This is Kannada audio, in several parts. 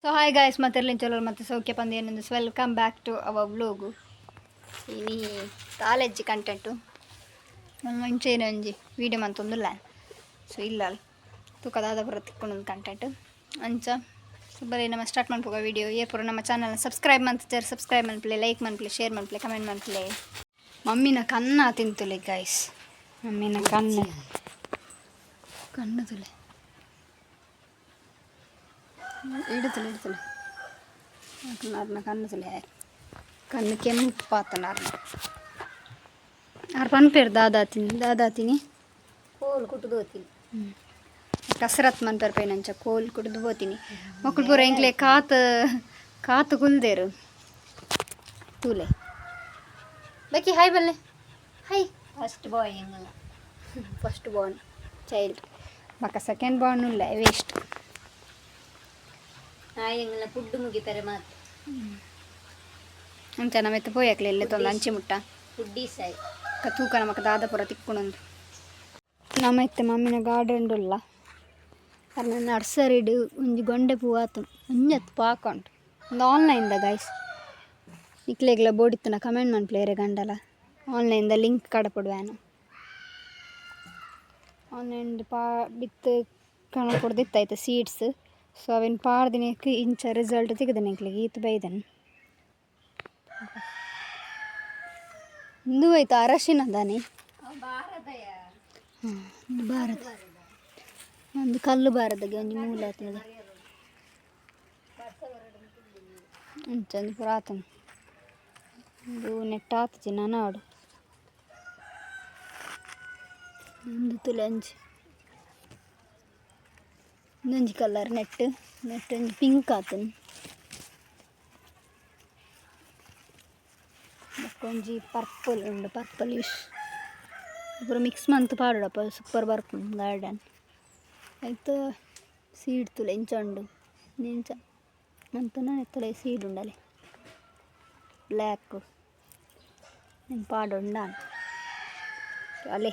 So hi guys, matterlin chalol matte sokya pandiyanu welcome back to our vlog. Ini college content manchena onji video mantundulla. So illal tukadada baratikkondu content ancha bari nama start manpoga video ye pura nama channel subscribe mantere subscribe manple like manple share manple comment manple. Mummy na kanna tintule guys, mummy na kanna tule ಇಡ್ತಲೆ ನಾರನ್ನ ಕಣ್ಣುತಲೆ ಕಣ್ಣು ಕೆಂಪು ಪಾತ ನಾರನ್ನ ಆರು ಪನ್ಪೇರು ದಾದಾತೀನಿ ಕೋಲ್ ಕುಟ್ಟು ಹೋತೀನಿ ಕಸರತ್ ಮನ್ಪೇರು ಪೈನಂಚ ಕೋಲ್ ಕುಡ್ದು ಹೋತೀನಿ ಮಕ್ಕಳು ಪೂರ ಇಂಕ್ಲೆ ಕಾತು ಕುಲ್ದೇರು ತೂಲೆ ಬೇಕಿ ಹಾಯ್ ಬಲ್ಲೆ ಹಾಯ್ ಫಸ್ಟ್ ಬಾಯ್ ಹೆಂಗಲ್ಲ ಫಸ್ಟ್ ಬಾರ್ನ್ ಚೈಲ್ಡ್ ಬಕ್ಕ ಸೆಕೆಂಡ್ ಬಾರ್ನ್ ಇಲ್ಲ ವೇಸ್ಟ್ ಹಾಯಂಗಿಲ್ಲ ಫುಡ್ ಮುಗಿತಾರೆ ಮಾತು ಅಂಚ ನಮ್ಮೆತ್ತ ಪೋಯಾಕ್ಲೆ ಇಲ್ಲೇ ತೊಂದು ಅಂಚಿ ಮುಟ್ಟ ಫುಡ್ಡಿ ಸಾಯ್ ತೂಕ ನಮಕ್ ದಾದಪುರ ತಿಕ್ಕೊಂಡೊಂದು ನಮ್ಮೆತ್ತೆ ಮಮ್ಮಿನ ಗಾರ್ಡನ್ ಉಲ್ಲ ಅನ್ನ ನರ್ಸರಿಡು ಒಂಜಿ ಗೊಂಡೆ ಪೂ ಆತು ಒಂಜತ್ತು ಪಾಕೊಂಡು ಒಂದು ಆನ್ಲೈನ್ದ ಗೈಸ್ ಇಕ್ಲೆಗ್ಲ ಬೋಡಿತ್ತನ ಕಮೆಂಟ್ ಮನ್ಪ್ಲೇರೆ ಗಂಡಲ ಆನ್ಲೈನ್ದ ಲಿಂಕ್ ಕಡಪಡುವೇನು ಆನ್ಲೈನ್ದು ಬಿತ್ತು ಕಣ ಕೊಡ್ದಿತ್ತಾಯ್ತು ಸೀಡ್ಸ್ ಸೊ ಅವೇನು ಪಾಡ್ದಿನಕ್ಕೆ ಇಂಚ ರಿಸಲ್ಟ್ ತೆಗೆದನಿಕ್ಲಿಗೆ ಈತ ಬೈದನು ಇಂದು ಆಯ್ತು ಅರಶಿನ ದಾನಿ ಭಾರತ ಒಂದು ಕಲ್ಲು ಬಾರದಾಗೆ ಒಂದು ಮೂಲ ಆಗ್ತದೆ ಅಂಚಂದು ಪುರಾತನ ಇದು ನೆಟ್ಟ ಆತಜಿ ನಾಡು ಒಂದು ತುಲೆ ಅಂಚಿ ಒಂಜಿ ಕಲರ್ ನೆಟ್ ಒಂಜಿ ಪಿಂಕ್ ಆತನು ಒಂಜಿ ಪರ್ಪಲ್ ಉಂಡು ಪರ್ಪಲಿಶ್ ಪೂರ ಮಿಕ್ಸ್ ಮಂತ್ ಪಾಡಪ್ಪ ಸೂಪರ್ ಬರ್ಪುಂಡು ಗಾರ್ಡನ್ ಆಯ್ತು ಸೀಡ್ ತುಲೆ ಇಂಚ ಉಂಡು ಇಂಚ ಮಂತನ ಎತ್ತಲೆ ಸೀಡ್ ಉಂಡಲೆ ಬ್ಲ್ಯಾಕ್ ಏನು ಪಾಡುಂಡಾನ ಅಲೆ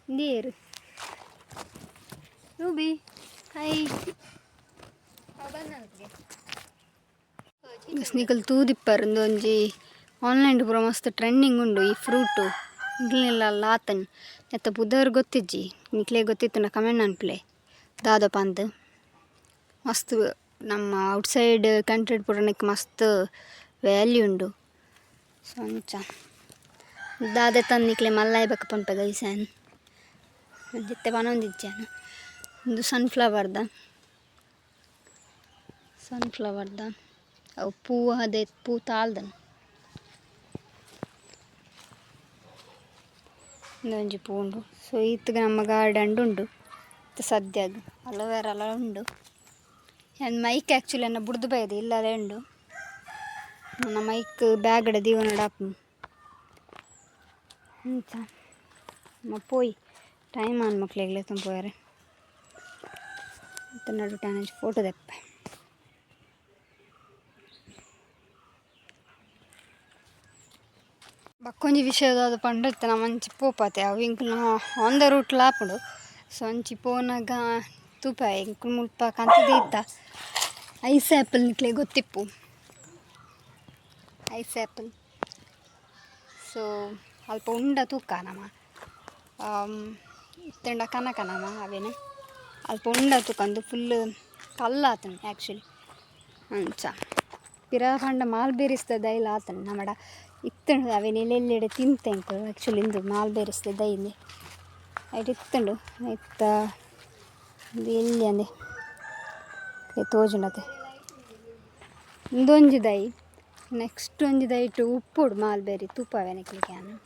ನೀರು ರೂಬಿ ಹಾಯ್ ಸ್ನೀಕಲ್ ತೂದಿಪ್ಪರು ಒಂಜಿ ಆನ್ಲೈನ್ ಪೂರ ಮಸ್ತ್ ಟ್ರೆಂಡಿಂಗ್ ಉಂಡು ಈ ಫ್ರೂಟು ಇಗ್ಲೆಲ್ಲ ಆತನ್ ಎತ್ತ ಬುಧರ್ ಗೊತ್ತಿಜ್ಜಿ ನಿಕ್ಲೆ ಗೊತ್ತಿತ್ತು ನಾ ಕಮೆಂಟ್ ಅನ್ಪ್ಲೆ ದಾದಪ್ಪ ಅಂದ್ ಮಸ್ತ್ ನಮ್ಮ ಔಟ್ಸೈಡ್ ಕಂಟ್ರಿ ಪೂರ ನಿಕ್ ಮಸ್ತ್ ವ್ಯಾಲ್ಯೂ ಉಂಡು ಸೊ ಅಂಚ ದಾದೆ ತಂದು ನಿಕ್ಲೆ ಮಲ್ಲಾಯ್ ಬೇಕ ಪನ್ಪೆ ಗೈಸನ್ ಜಿತ್ತೆ ಪನೊಂದಿಜ್ಜಾನು ಒಂದು ಸನ್ಫ್ಲವರ್ದ ಅವು ಪೂ ಅದೇ ಪೂ ತಾಳ್ದನು ಒಂಜಿ ಪೂ ಉಂಡು ಸೊ ಈತ್ಗೆ ನಮ್ಮ ಗಾರ್ಡನ್ ಉಂಡು ಸದ್ಯಾಗ ಅಲೋವೆರಾ ಎಲ್ಲ ಉಂಡು ನನ್ನ ಮೈಕ್ ಆ್ಯಕ್ಚುಲಿ ನನ್ನ ಬುಡ್ದು ಬೈದೆ ಇಲ್ಲದೇ ಉಂಡು ನನ್ನ ಮೈಕ್ ಬ್ಯಾಗಡ ದೀವನ ಡಾಪು ಇಂಚ ಪೋಯ್ ಟೈಮ್ ಆನ್ ಮಕ್ಳಿಗೆ ತುಂಬೋಯಾರೆ ನಡು ಟೈಮ್ ಫೋಟೋ ತೆಪ್ಪೆ ಬಕ್ಕೊಂಜಿ ವಿಷಯದ ಪಂಡಿತ್ತು ನಮ್ಮ ಮಂಚಿ ಪೋಪಾತೆ ಅವು ಇಂಕ್ಲು ಆನ್ ದ ರೂಟ್ ಲಾಪುಡು ಸೊ ಅಂಚಿ ಪೋನಾಗ ತೂಪ ಇಂಕ್ಲು ಮುಲ್ಪ ಕಂತದ ಇತ್ತ ಐಸ್ ಆ್ಯಪಲ್ ನಿಕ್ಲೆ ಗೊತ್ತಿಪ್ಪು ಐಸ್ ಆ್ಯಪಲ್ ಸೊ ಅಲ್ಪ ಉಂಡ ತೂಕ ನಮ್ಮ ಇತ್ತಂಡ ಕನಕ ನಮ್ಮ ಅವೇನು ಅಲ್ಪ ಉಂಡ ತೂಕಂದು ಫುಲ್ ಕಲ್ಲಾತನು ಆ್ಯಕ್ಚುಲಿ ಅಂಚ ಪಿರ ಪಂಡ ಮಾಲ್ಬೇರಿಸ್ದ ದೈಲ ಆತನು ನಮ್ಮಡ ಇತ್ತಂಡು ಅವೇನು ಎಲ್ಲೆಲ್ಲೆಡೆ ತಿಂತೆಂಕು ಆ್ಯಕ್ಚುಲಿ ಇಂದು ಮಾಲ್ಬೇರಿಸ್ದ ದೈಲಿ ಆಯ್ತು ಇತ್ತಂಡು ಆಯ್ತಾ ಇದು ಎಲ್ಲಿ ಅಂದೆ ತೋಜುಂಡತೆ ಇಂದೊಂಜಿ ದೈ ನೆಕ್ಸ್ಟ್ ಒಂಜಿ ದೈಟು ಉಪ್ಪುಡು ಮಾಲ್ಬೇರಿ ತೂಪವೆನಕ್ಲಿಕ್ಕೆ ನಾನು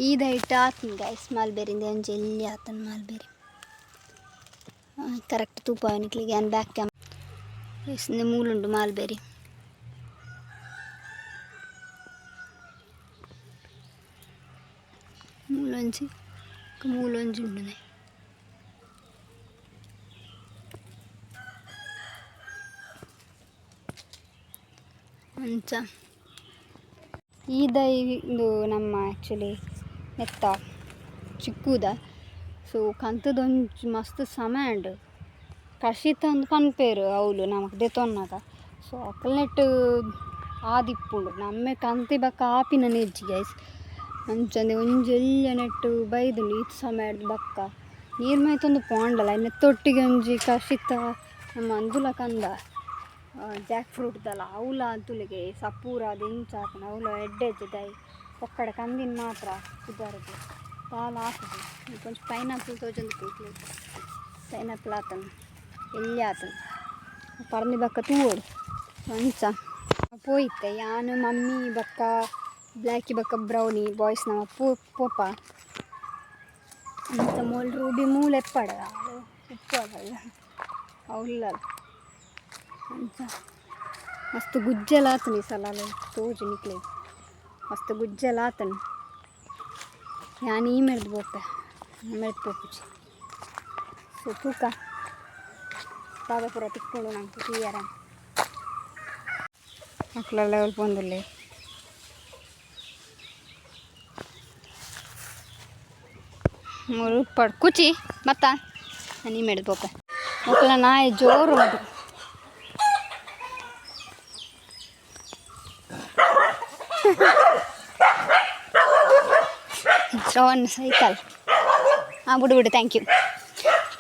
ಈ ದೈಟ್ ಆತನು ಗೈಸ್ ಮಾಲ್ಬೇರಿಂದ ಒಂಜಿ ಎಲ್ಲಿ ಆತನು ಮಾಲ್ಬೇರಿ ಕರೆಕ್ಟ್ ತೂಪವೆನಕ್ಲಿಗೆ ನಾನು ಬ್ಯಾಕ್ ಕ್ಯಾಮ್ ಮೂಲುಂಡು ಮಾಲ್ಬೇರಿ ಮೂಲೊಂಜಿ ಉಂಡು ಅಂಚ ಈ ದೈ ಇದು ನಮ್ಮ ಆ್ಯಕ್ಚುಲಿ ನೆತ್ತ ಚಿಕ್ಕುದ ಸೊ ಕಂತದೊಂಚು ಮಸ್ತ್ ಸಮಯ ಉಂಡು ಕಷಿತ ಒಂದು ಪನ್ಪೇರು ಅವಳು ನಮಗೆ ದೆತೊನ್ನಾಗ ಸೊ ಅಕಲ್ನೆಟ್ಟು ಆದಿಪ್ಪುಂಡು ನಮ್ಮೆ ಕಂತಿ ಬಕ್ಕ ಆಪಿನ ನೆಜ್ಜಿ ಗೈಸ್ ಅಂಚಂದೆ ಒಂಜೆಲ್ಲ ನೆಟ್ಟು ಬೈದುಂಡು ಈತ್ ಸಮಯ ಬಕ್ಕ ನೀರು ಮೈತೊಂದು ಪೋಂಡಲ್ಲ ನೆತ್ತೊಟ್ಟಿಗೆ ಒಂಜಿ ಕಷಿತ ನಮ್ಮ ಅಂದುಲ ಕಂದ ಜಾಕ್ ಫ್ರೂಟ್ದಲ್ಲ ಅವಳ ಅಂತುಲಿಗೆ ಸಪೂರ ಅದು ಇಂಚಾಕನ ಅವಳು ಎಡ್ಡೆಜ್ಜೆ ದೈ ಒಕ್ಕಡೆ ಕಂದಿನ ಮಾತ್ರ ಕುದರದು ಪಾಲು ಹಾಕುದು ಕೊಂಚ ಪೈನಾಪಲ್ ತೋಜೊಂದು ಕೂತ್ಲು ಪೈನಾಪಲ್ ಆತನು ಎಲ್ಲಿ ಆತನು ಪರ್ನಿ ಬಕ್ಕ ತೂವೋಡು ಅಂಚ ಪೋಯಿತ್ತೆ ಯಾನು ಮಮ್ಮಿ ಬಕ್ಕ ಬ್ಲ್ಯಾಕಿ ಬಕ್ಕ ಬ್ರೌನಿ ಬಾಯ್ಸ್ ನಮ್ಮ ಪೋಪ ಅಂತ ಮೂಲ ರೂಬಿ ಮೂಲೆ ಎಪ್ಪಡ ಉಪ್ಪು ಅದಲ್ಲ ಅವಲ್ಲ ಅಂಚ ಮಸ್ತ್ ಗುಜ್ಜೆಲ್ಲ ಆತನು ಈ ಸಲ ತೋಜು ನಿಕ್ಲೆ ಮಸ್ತ್ ಗುಜ್ಜೆಲ್ಲ ಆತನು ಯಾನು ಈ ಮೆಡ್ದು ಬೋಪೆ ಮೆಡ್ದು ಪೋಪುಜಿ ಸೊ ತೂಕ ಪಾದಪುರ ತಿಕ್ಕೊಂಡು ನಂಗೆ ಕ್ಲಿಯರ ಮಕ್ಕಳೆಲ್ಲ ಹೊಲ್ಪೊಂದುಲ್ಲೆ ಉಪ್ಪಡು ಕುಚಿ ಬತ್ತ ನಾನು ಈ ಮೆಡ್ದು ಬೋಪೆ ಮಕ್ಕಳ ನಾಯಿ ಜೋರು ಉಂಟು ಶ್ರವಣ್ ಸೈಕಲ್ ಹಾಂ ಬಿಡು ಬಿಡು ಥ್ಯಾಂಕ್ ಯು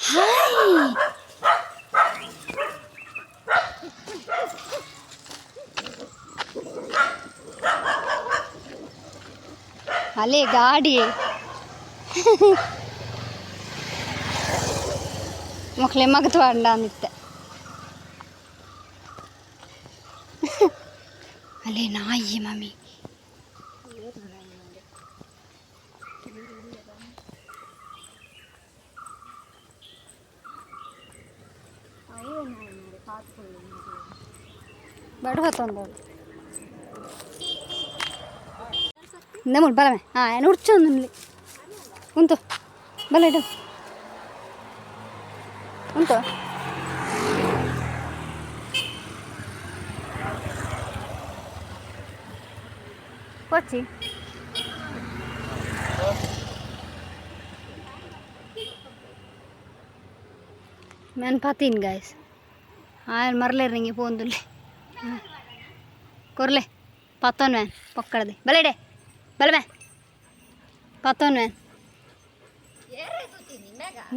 ಹಾಯ್ ಅಲ್ಲೇ ಗಾಡಿ ಮಕ್ಕಳೇ ಮಗತು ಅಂಡ ಅಂದಿತ್ತೆ ಅಲ್ಲೇ ನಾಯಿ ಮಮ್ಮಿ ಬಡವ ತೊಂದೋಳು ನಮ್ಮಳು ಬರಮೆ ಹಾಂ ಏನು ಹುಡ್ಚೊಂದು ಉಂಟು ಬಲ್ಲ ಇಡು ಉಂಟು ಕೊಚ್ಚಿ मैं पातीन गाइस हाँ मरले रिंगे फोन तुले कर ले पातोन मैं पकड़ दे बले डे बले मैं पातोन मैं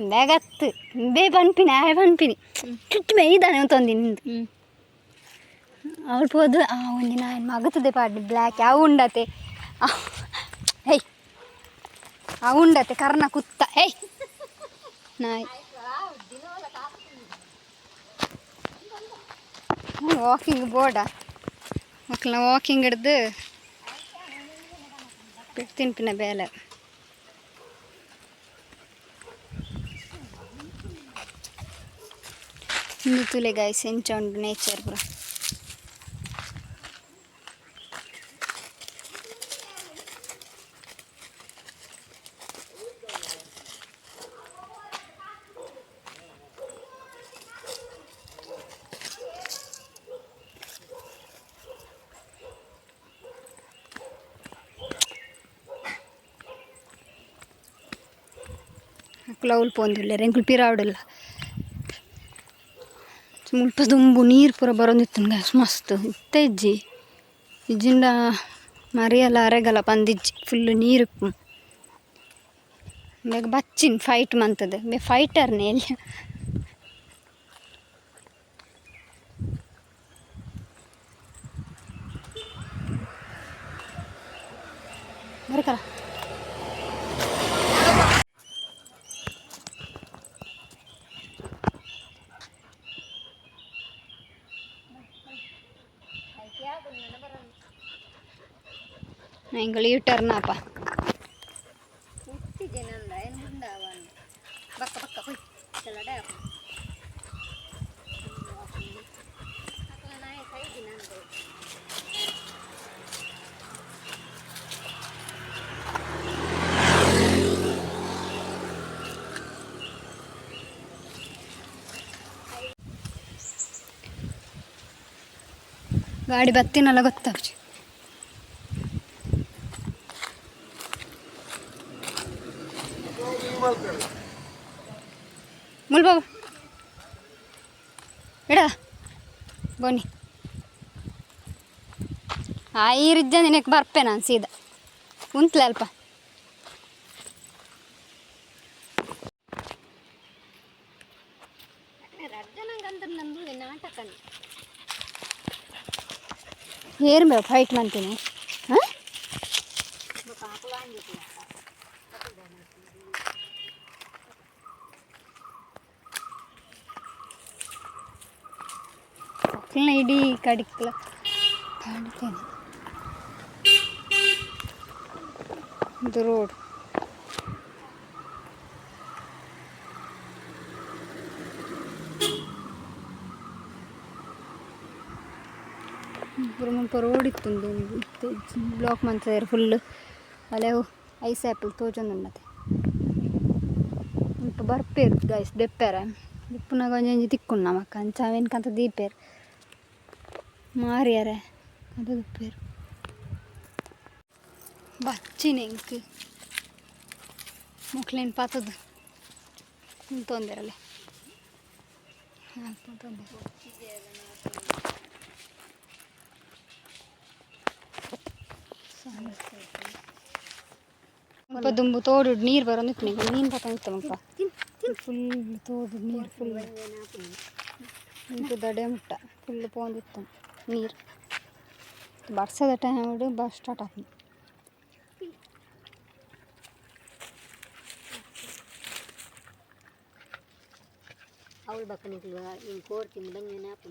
बैगत बे पनपिनी आए पनपिनी चुट्टी में इदाने उतोंदी निंदु ಅವಳು ಹೋದು ಒಂದಿನ ಮಗತದೆ ಪಾಡಿ ಬ್ಲ್ಯಾಕ್ ಯಾವ ಉಂಡತೆ ಹೇಯ್ ಆ ಉಂಡತೆ ಕರ್ಣ ಕುತ್ತ ಹೇಯ್ ನಾಯಿ ವಾಕಿಂಗ್ ಬೋರ್ಡ ಮಕ್ಕಳನ್ನ ವಾಕಿಂಗ್ ಹಿಡ್ದು ತಿನ್ಪಿನ ಬೇಲೆ ಇನ್ನು ತುಲೆ ಗಾಯ್ಸ್ ಎಂಚ ಉಂಟು ನೇಚರ್ ಪುರ ಕ್ಲೌಲ್ ಪೋಂದಿಲ್ಲ ರೆಂಕುಲ್ ಪಿರಾವಡಲ್ಲ ಮುಲ್ಪ ದುಂಬು ನೀರು ಪೂರ ಬರೋಂದಿತ್ತು ಗ್ಯಾಸ್ ಮಸ್ತ್ ಇತ್ತ ಇಜ್ಜಿ ಇಜ್ಜಿಂಡ ಮರಿಯಲ್ಲ ಅರೆಗಲ್ಲ ಬಂದಿಜ್ಜಿ ಫುಲ್ಲು ನೀರು ಬೇಗ ಬಚ್ಚಿನ ಫೈಟ್ ಮಂತದೆ ಬೇ ಫೈಟರ್ನೇ ಎಲ್ಲಿ ಬರಕಲ್ಲ ಎಂಗಳು ಯೂಟರ್ನ್ ಅಪ್ಪ ಬಕ್ಕ ಬಕ್ಕ ಹೋಯ್ ಚಲಡ ಗಾಡಿ ಬತ್ತಿನಲ್ಲ ಗೊತ್ತಾಗ್ತಿ ಮುಲ್ ಬಾಬು ಇಡ ಬೋನಿ ಈ ರಿಜ್ಜ ನಿನಗೆ ಬರ್ಪೆ ನಾನು ಸೀದಾ ಉಂತ್ಲೆ ಅಲ್ಪ ನಾಟಕ ಏರ್ ಮೇವು ಫೈಟ್ ಮಾಡ್ತೀನಿ ಹಾಂ ಇಡೀ ಕಡಿಕ್ಲ ಕಾಡ್ತೇನೆ ಇದು ರೋಡ್ ಮುಲ್ಪ ರೋಡ್ ಇತ್ತುಂಡು ಬ್ಲಾಕ್ ಮಾಡ್ತಿದ್ದಾರೆ ಫುಲ್ ಅಲೆವು ಐಸ್ ಆ್ಯಪಲ್ ತೋಜೊಂದುಂಡತೆ ಮುಲ್ಪ ಬರ್ಪೇರು ಗೈಸ್ ದೆಪ್ಪೆರ ಉಪ್ಪುನಾಗ ಒಂಜಿ ತಿಕ್ಕೊಂಡು ನಮಕ್ಕ ಅಂಚಾವೇನ್ಕಂತ ದೀಪೇರು ಮಾರಿಯಾರೆ ಅದು ದೆಪ್ಪೇರು ಬಚ್ಚಿನೆಂಕ್ ಮುಕ್ಲೇನು ಪಾತದ್ದು ತೊಂದರಲ್ಲ ಸ್ವಲ್ಪ ದುಂಬು ತೋಡು ನೀರು ಬರೋಂದಿತ್ತು ನೀವು ನೀನು ಬತ್ತಂದಿತ್ತು ಮುಲ್ಪ ಫುಲ್ ತೋಡು ನೀರು ಫುಲ್ ಇಂಟು ದಡೆ ಮುಟ್ಟ ಫುಲ್ ಪೋಂದಿತ್ತು ನೀರು ಬರ್ಸದ ಟೈಮ್ ಹಿಡಿದು ಬಸ್ ಸ್ಟಾರ್ಟ್ ಆಗ್ತದೆ ಅವಳು ಬಕ್ಕನಿಕ್ಲು ಹಿಂಗೆ ಕೋರ್ತಿಂದು ಬಂದೇನೆ ಆಪು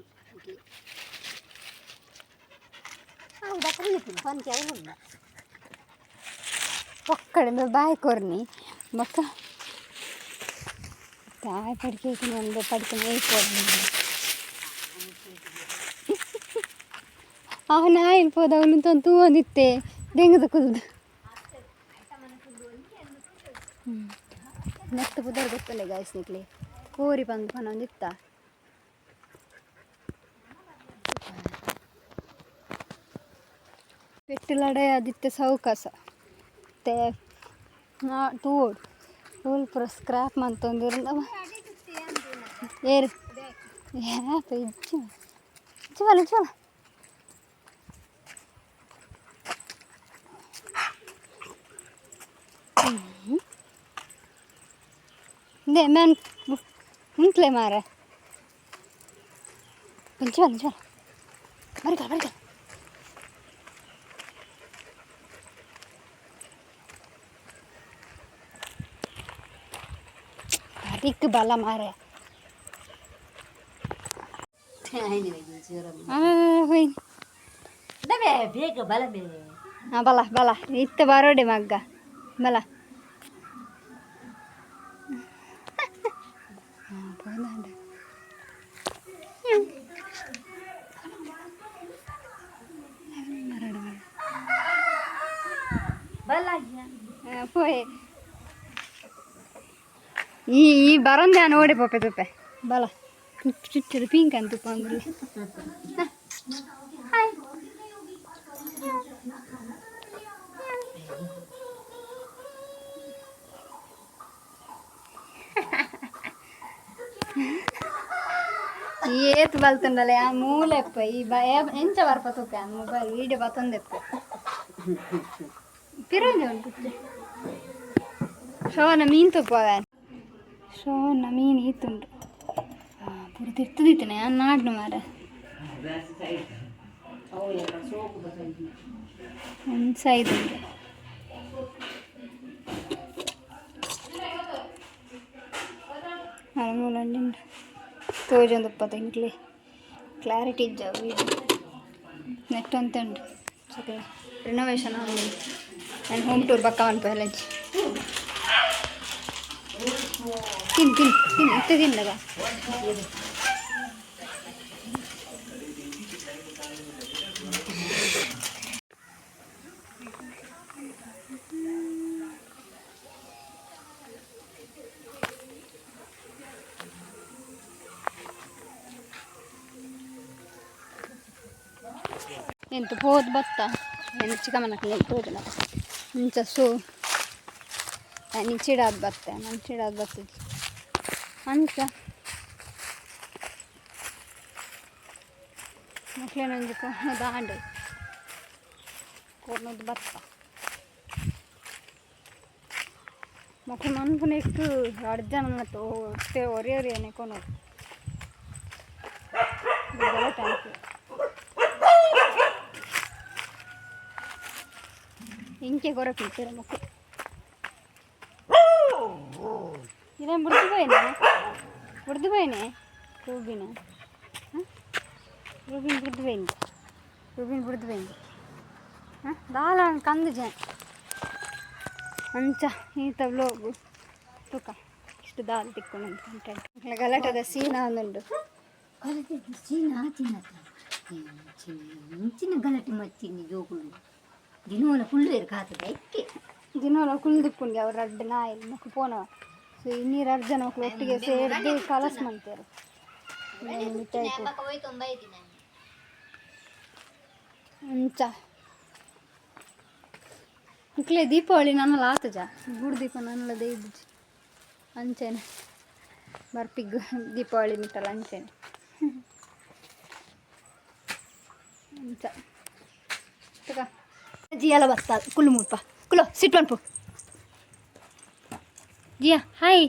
ಅವಳು ಬಕ್ಕನಿಕ್ಲು ಪಂಚಿ ಅವಳು ಒಕ್ಕಡೆ ಬಾಯಿ ಕೊರ್ನಿ ಮಕ್ಕ ತಾಯಿ ಪಡಿಕೆ ಒಂದು ಪಡಿಕೆ ಮೇಯ್ಕೊರ್ನಿ ಅವನ ಇಲ್ಪೋದ ಅವನು ತಂತು ಒಂದಿತ್ತೆ ದೆಂಗದ ಕುದ್ದು ನೆಕ್ಸ್ಟ್ ಪುದರ್ ಗೊತ್ತಲ್ಲ ಗಾಯಸ್ನಿಕ್ಲಿ ಕೋರಿ ಬಂದು ಪನೊಂದಿತ್ತ ಪೆಟ್ಟಿಲಡೆ ಆದಿತ್ಯ ಸೌಕಾಸ ಮತ್ತೆ ತೂಡ್ ಫುಲ್ ಪೂರ ಸ್ಕ್ರಾಪ್ ಮಂತೊಂದಿರಲ್ಲ ಏರು ಯಾಪ ಇಜ್ಜಿ ಇಜ್ಜವಲ್ಲ ಇಜ್ಜವಲ್ಲ ದೇ ಮ್ಯಾನ್ ಉಂಟ್ಲೆ ಮಾರೆ ಇಜ್ಜವಲ್ಲ ಬರಿಕಲ್ಲ ಬರಿಕಲ್ಲ ಅದಕ್ಕೆ ಬಲ ಮಾರೆ ಹೋಯ್ ಬೇಗ ಬಲ ಬೇಗ ಹಾಂ ಬಲ ಬಲ ಇತ್ತು ಬರೋಡೆ ಮಗ್ಗ ಬಲ ಬಲ പോയെ ഈ ബറം ഞാൻ ഓടി പോപ്പെ തുപ്പെ ബല ചുറ്റൊരു പീങ്കാൻ തുപ്പാന്നില്ല ಏತ್ ಬಲ್ತಂಡಲ್ಲ ಆ ಮೂಲೆಪ್ಪ ಈ ಎಂಚ ಬರ್ಪ ತುಪ್ಪೆ ಆ ಮೊಬೈಲ್ ವೀಡಿಯೋ ಬತ್ತೊಂದೆಪ್ಪೆ ಪಿರೋಂಜ ಉಂಟು ಶೋನ ಮೀನು ತುಪ್ಪವೆ ಶೋನ ಮೀನು ಈತುಂಟು ಪೂರ ತಿರ್ತದಿತ್ತನೆ ನಾನು ನಾಡ್ನು ಮಾರ ಒಂದು ಸೈಡ್ ಉಂಟು ಮೂಲಲ್ಲಿ ತೋಜೊಂದು ತೆಂಕ್ಲಿ ಕ್ಲಾರಿಟಿ ಇಜ್ಜ ವೀಡಿಯೋ ನೆಟ್ ಅಂತ ಉಂಟು ಸರಿ ರಿನೋವೇಷನ್ ಆಗಿ ಆ್ಯಂಡ್ ಹೋಮ್ ಟೂರ್ ಪಕ್ಕ ಅನ್ಪ ಲಂಚ್ ತಿನ್ ತಿನ್ ತಿನ್ ಇತ್ತು ತಿನ್ನಗ ಎಂತ ಹೋದ್ ಬತ್ತ ಏನು ಚಿಕ್ಕಮ್ಮನಕ್ಕೆ ತೋಜನ ಮುಂಚೆ ಸೊ ನಾನು ಚಿಡಾದ ಬತ್ತೆ ನಾನು ಚಿಡಾದ ಬತ್ತಿದ್ದೆ ಅಂಚ ಮಕ್ಳೇನೊಂದು ದಾಂಡೆ ಕೊರ್ನದು ಭತ್ತ ಮಕ್ಕಳು ಮನ್ಪುನ ಇಟ್ಟು ಅರ್ಜನಂಗತ್ತು ಒರಿಯೊರಿಯನೆ ಕೊನೋದು ಟ್ಯಾಂಕ್ ಇಂಕೆ ಗೊರಕಿರ್ತೀರ ಮಕ್ಕಳು ಇದೇನು ಬಿಡ್ದು ಬೈನೆ ರೂಬಿನ ರೂಬಿನ್ ಬಿಡ್ದು ಬೈಂದು ಹಾಂ ದಾಲ ಕಂದು ಜನ ಅಂಚ ಈತ ಬ್ಲೋಗು ತೂಕ ಇಷ್ಟು ದಾಲ್ ತಿಕ್ಕೊಂಡು ಕಂಟೆಂಟ್ ಗಲಾಟದ ಸೀನಾ ಒಂದುಂಡು ಚಿನ್ನ ಗಲಾಟೆ ಮಚ್ಚಿನ ಜೋಗುಳು ದಿನವಲ್ಲ ಕುಳ್ಳು ಕಾತದೆ ಇಕ್ಕೆ ದಿನವಲ್ಲ ಕುಳ್ದುಪ್ಪುಂಡು ಅವ್ರು ಅಡ್ಡ ನಾಯಿ ಮಕ್ಕಳು ಪೋನವ ಸೊ ಇನ್ನೀರು ಅರ್ಜನ ಮಕ್ಕಳು ಒಟ್ಟಿಗೆ ಸೇರಿದ್ದು ಕಲಸ್ ಮಾಡ್ತಾರೆ ಅಂಚ ಮಕ್ಕಳೇ ದೀಪಾವಳಿ ನನ್ನೆಲ್ಲ ಆತಜ ಗುಡು ದೀಪ ನನ್ನೆಲ್ಲ ದೈದು ಅಂಚೆನೆ ಬರ್ಪಿಗ್ ದೀಪಾವಳಿ ಮಿಟ್ಟಲ್ಲ ಅಂಚೆನೆ ಅಂಚ ತಗ ಜಿಯಲ್ಲ ಬರ್ತಾ ಕುಲ್ಲು ಮುಲ್ಪ ಕುಲೋ ಸಿಟ್ಟು ಅನ್ಪು ಜಿಯಾ ಹಾಯ್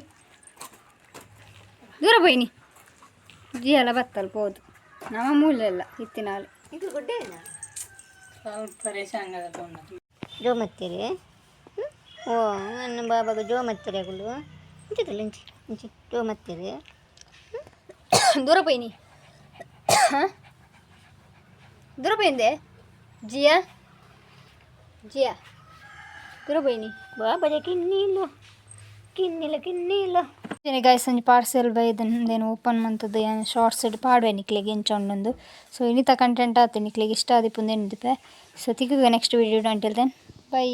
ದೂರ ಬೈನಿ ಜಿಯಲ್ಲ ಬತ್ತಲ್ ಹೋದು ನಮ್ಮ ಮೂಲೆ ಎಲ್ಲ ಇತ್ತಿನಾಳೆ ಇದು ಗುಡ್ಡೇನಾ ಜೋ ಮತ್ತೀರಿ ಓ ನನ್ನ ಬಾಬಾಗ ಜೋ ಮತ್ತೀರಿ ಅಗಳು ಇಂಚಿದಲ್ಲ ಇಂಚಿ ಜೋ ಮತ್ತೀರಿ ದೂರ ಬೈನಿ ದೂರ ಬೈಂದೆ ಜಿಯಾ ದೂರ ಬೈನಿ ಬಾಬಾಜ ಕಿನ್ನಿಲ್ಲ ಗಾಯ್ಸ್ ಒಂಜಿ ಪಾರ್ಸೆಲ್ ಬೈದೇನು ಓಪನ್ ಮಂತದ್ದು ಏನು ಶಾರ್ಟ್ಸ್ ಇಟ್ಟು ಪಾಡುವೆ ನಿಕ್ಲಿಗೆ ಇಂಚೊಂದೊಂದು ಸೊ ಇನ್ನಿತ ಕಂಟೆಂಟ್ ಆಯ್ತು ನಿಕ್ಲಿಗೆ ಇಷ್ಟ ಆದಿಪ್ಪುಂದು ಏನಿದ್ದೆ ಸೊ ತಿಕ್ಕ next video until then by.